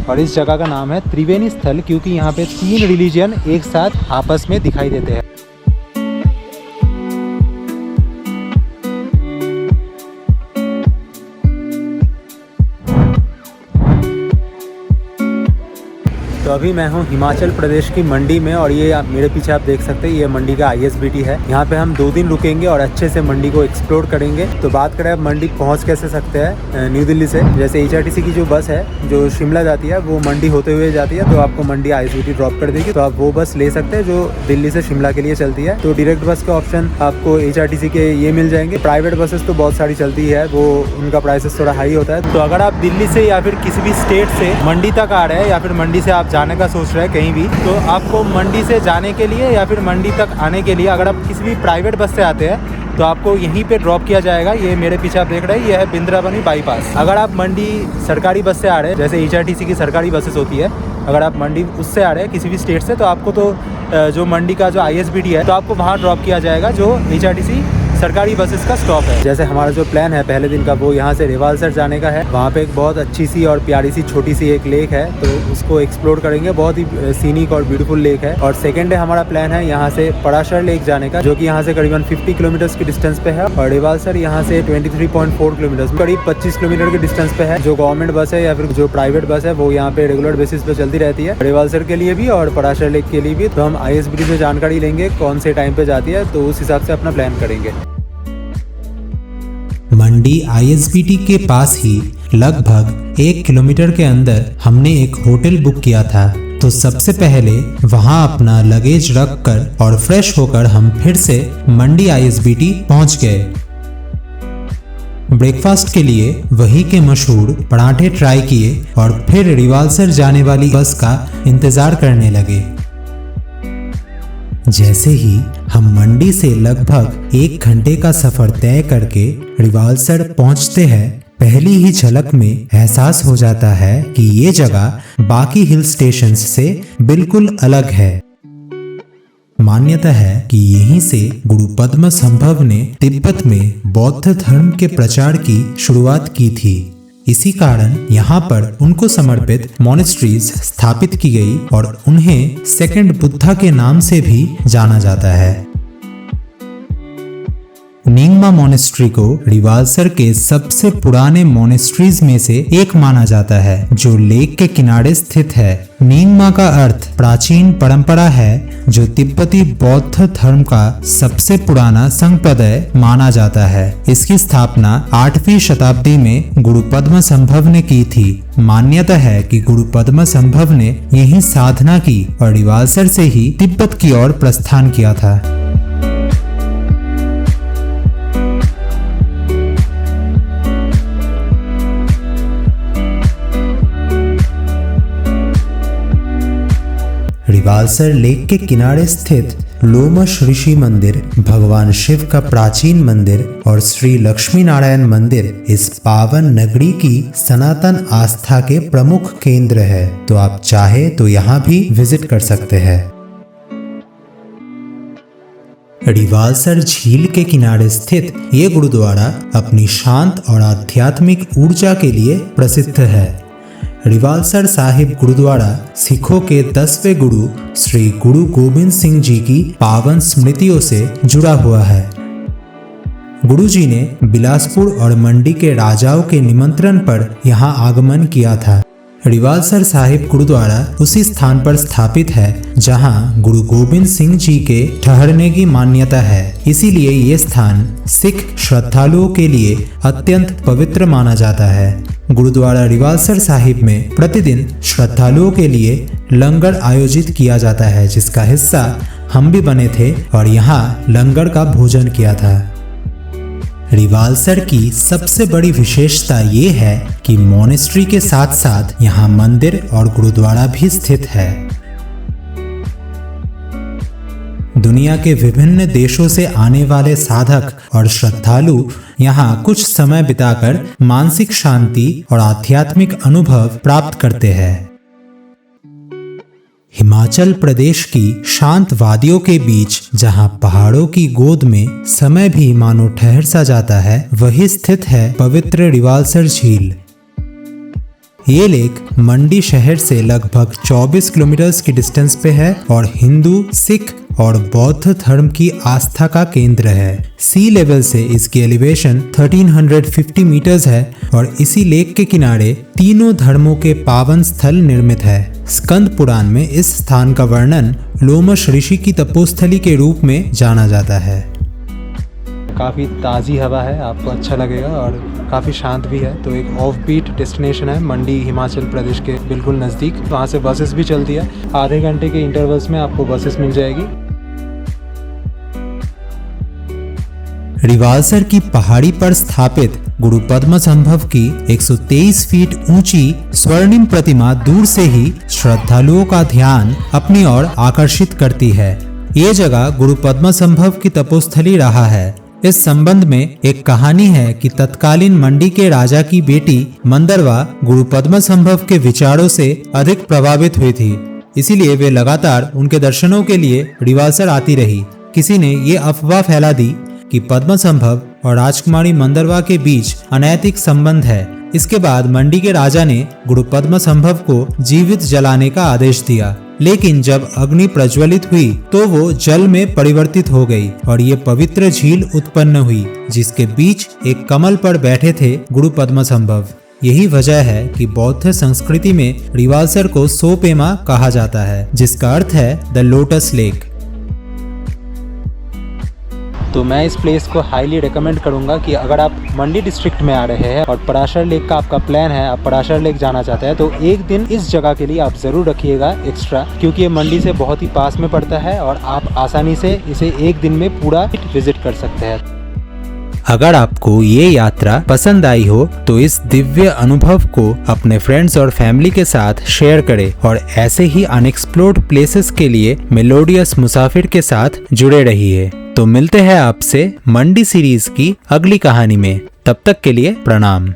और इस जगह का नाम है त्रिवेणी स्थल, क्योंकि यहाँ पे 3 रिलीजन एक साथ आपस में दिखाई देते हैं। तो अभी मैं हूँ हिमाचल प्रदेश की मंडी में, और ये मेरे पीछे आप देख सकते हैं, ये मंडी का ISBT है। यहाँ पे हम 2 दिन रुकेंगे और अच्छे से मंडी को एक्सप्लोर करेंगे। तो बात करें अब मंडी पहुँच कैसे सकते हैं न्यू दिल्ली से, जैसे HRTC की जो बस है जो शिमला जाती है वो मंडी होते हुए जाती है, तो आपको मंडी ISBT ड्रॉप कर देगी। तो आप वो बस ले सकते हैं जो दिल्ली से शिमला के लिए चलती है। तो डायरेक्ट बस के ऑप्शन आपको HRTC के ये मिल जाएंगे। प्राइवेट बसेस तो बहुत सारी चलती है, वो उनका प्राइसेस थोड़ा हाई होता है। तो अगर आप दिल्ली से या फिर किसी भी स्टेट से मंडी तक आ रहे हैं, या फिर मंडी से आप जाने का सोच रहे हैं कहीं भी, तो आपको मंडी से जाने के लिए या फिर मंडी तक आने के लिए अगर आप किसी भी प्राइवेट बस से आते हैं तो आपको यहीं पे ड्रॉप किया जाएगा। ये मेरे पीछे आप देख रहे हैं, ये है बिंद्राबनी बाईपास। अगर आप मंडी सरकारी बस से आ रहे हैं, जैसे HRTC की सरकारी बसेस होती है, अगर आप मंडी उससे आ रहे हैं किसी भी स्टेट से, तो आपको तो जो मंडी का जो ISBT है तो आपको वहाँ ड्रॉप किया जाएगा जो HRTC सरकारी बसेस का स्टॉप है। जैसे हमारा जो प्लान है पहले दिन का, वो यहाँ से रिवाल्सर जाने का है। वहाँ पे एक बहुत अच्छी सी और प्यारी सी छोटी सी एक लेक है, तो उसको एक्सप्लोर करेंगे। बहुत ही सीनिक और ब्यूटीफुल लेक है। और सेकंड डे हमारा प्लान है यहाँ से पराशर लेक जाने का, जो कि यहाँ से करीबन 50 किलोमीटर की डिस्टेंस पे है। और रिवाल्सर यहाँ से 23.4 किलोमीटर, करीब 25 किलोमीटर के डिस्टेंस पे है। जो गवर्नमेंट बस है या फिर जो प्राइवेट बस है वो यहाँ पे रेगुलर बेसिस पे चलती रहती है, रिवाल्सर के लिए भी और पराशर लेक के लिए भी। तो हम ISBT से जानकारी लेंगे कौन से टाइम पे जाती है, तो उस हिसाब से अपना प्लान करेंगे। मंडी ISBT के पास ही लगभग 1 किलोमीटर के अंदर हमने एक होटल बुक किया था। तो सबसे पहले वहां अपना लगेज रख कर और फ्रेश होकर हम फिर से मंडी ISBT पहुंच गए। ब्रेकफास्ट के लिए वही के मशहूर पराठे ट्राई किए और फिर रिवाल्सर जाने वाली बस का इंतजार करने लगे। जैसे ही हम मंडी से लगभग 1 घंटे का सफर तय करके रिवाल्सर पहुंचते हैं, पहली ही झलक में एहसास हो जाता है कि ये जगह बाकी हिल स्टेशंस से बिल्कुल अलग है। मान्यता है कि यहीं से गुरु पद्म संभव ने तिब्बत में बौद्ध धर्म के प्रचार की शुरुआत की थी। इसी कारण यहाँ पर उनको समर्पित मॉनेस्ट्रीज स्थापित की गई और उन्हें सेकंड बुद्धा के नाम से भी जाना जाता है। निंगमा मॉनेस्ट्री को रिवाल्सर के सबसे पुराने मॉनेस्ट्रीज में से एक माना जाता है, जो लेक के किनारे स्थित है। निंगमा का अर्थ प्राचीन परंपरा है, जो तिब्बती बौद्ध धर्म का सबसे पुराना संप्रदाय माना जाता है। इसकी स्थापना 8वीं शताब्दी में गुरु पद्म संभव ने की थी। मान्यता है कि गुरु पद्म संभव ने यही साधना की और रिवाल्सर से ही तिब्बत की ओर प्रस्थान किया था। रिवाल्सर लेक के किनारे स्थित लोमश ऋषि मंदिर, भगवान शिव का प्राचीन मंदिर और श्री लक्ष्मी नारायण मंदिर इस पावन नगरी की सनातन आस्था के प्रमुख केंद्र है। तो आप चाहे तो यहाँ भी विजिट कर सकते हैं। रिवाल्सर झील के किनारे स्थित ये गुरुद्वारा अपनी शांत और आध्यात्मिक ऊर्जा के लिए प्रसिद्ध है। रिवाल्सर साहिब गुरुद्वारा सिखों के 10वें गुरु श्री गुरु गोबिंद सिंह जी की पावन स्मृतियों से जुड़ा हुआ है। गुरु जी ने बिलासपुर और मंडी के राजाओं के निमंत्रण पर यहाँ आगमन किया था। रिवाल्सर साहिब गुरुद्वारा उसी स्थान पर स्थापित है जहां गुरु गोबिंद सिंह जी के ठहरने की मान्यता है। इसीलिए ये स्थान सिख श्रद्धालुओं के लिए अत्यंत पवित्र माना जाता है। गुरुद्वारा रिवाल्सर साहिब में प्रतिदिन श्रद्धालुओं के लिए लंगर आयोजित किया जाता है, जिसका हिस्सा हम भी बने थे और यहाँ लंगर का भोजन किया था। रिवाल्सर की सबसे बड़ी विशेषता ये है कि मॉनेस्ट्री के साथ साथ यहाँ मंदिर और गुरुद्वारा भी स्थित है। दुनिया के विभिन्न देशों से आने वाले साधक और श्रद्धालु यहाँ कुछ समय बिताकर मानसिक शांति और आध्यात्मिक अनुभव प्राप्त करते हैं। हिमाचल प्रदेश की शांत वादियों के बीच जहां पहाड़ों की गोद में समय भी मानो ठहर सा जाता है, वही स्थित है पवित्र रिवाल्सर झील। ये लेक मंडी शहर से लगभग 24 किलोमीटर की डिस्टेंस पे है और हिंदू, सिख और बौद्ध धर्म की आस्था का केंद्र है। सी लेवल से इसकी एलिवेशन 1350 मीटर्स है और इसी लेक के किनारे तीनों धर्मों के पावन स्थल निर्मित है। स्कंद पुराण में इस स्थान का वर्णन लोमश ऋषि की तपोस्थली के रूप में जाना जाता है। काफ़ी ताज़ी हवा है, आपको अच्छा लगेगा और काफ़ी शांत भी है। तो एक ऑफ बीट डेस्टिनेशन है मंडी, हिमाचल प्रदेश के बिल्कुल नज़दीक। वहाँ से बसेस भी चलती है, आधे घंटे के इंटरवल्स में आपको बसेस मिल जाएगी। रिवालसर की पहाड़ी पर स्थापित गुरु पद्मसंभव की 123 फीट ऊंची स्वर्णिम प्रतिमा दूर से ही श्रद्धालुओं का ध्यान अपनी ओर आकर्षित करती है। ये जगह गुरु पद्मसंभव की तपोस्थली रहा है। इस संबंध में एक कहानी है कि तत्कालीन मंडी के राजा की बेटी मंदरवा गुरु पद्मसंभव के विचारों से अधिक प्रभावित हुई थी, इसीलिए वे लगातार उनके दर्शनों के लिए रिवालसर आती रही। किसी ने ये अफवाह फैला दी कि पद्मसंभव और राजकुमारी मंदरवा के बीच अनैतिक संबंध है। इसके बाद मंडी के राजा ने गुरु पद्मसंभव को जीवित जलाने का आदेश दिया, लेकिन जब अग्नि प्रज्वलित हुई तो वो जल में परिवर्तित हो गई और ये पवित्र झील उत्पन्न हुई, जिसके बीच एक कमल पर बैठे थे गुरु पद्मसंभव। यही वजह है कि बौद्ध संस्कृति में रिवालसर को सोपेमा कहा जाता है, जिसका अर्थ है द लोटस लेक। तो मैं इस प्लेस को हाईली रिकमेंड करूंगा कि अगर आप मंडी डिस्ट्रिक्ट में आ रहे हैं और पराशर लेक का आपका प्लान है, आप पराशर लेक जाना चाहते हैं, तो एक दिन इस जगह के लिए आप ज़रूर रखिएगा एक्स्ट्रा, क्योंकि ये मंडी से बहुत ही पास में पड़ता है और आप आसानी से इसे एक दिन में पूरा विजिट कर सकते हैं। अगर आपको ये यात्रा पसंद आई हो तो इस दिव्य अनुभव को अपने फ्रेंड्स और फैमिली के साथ शेयर करें और ऐसे ही अनएक्सप्लोर्ड प्लेसेस के लिए मेलोडियस मुसाफिर के साथ जुड़े रहिए। तो मिलते हैं आपसे मंडी सीरीज की अगली कहानी में। तब तक के लिए प्रणाम।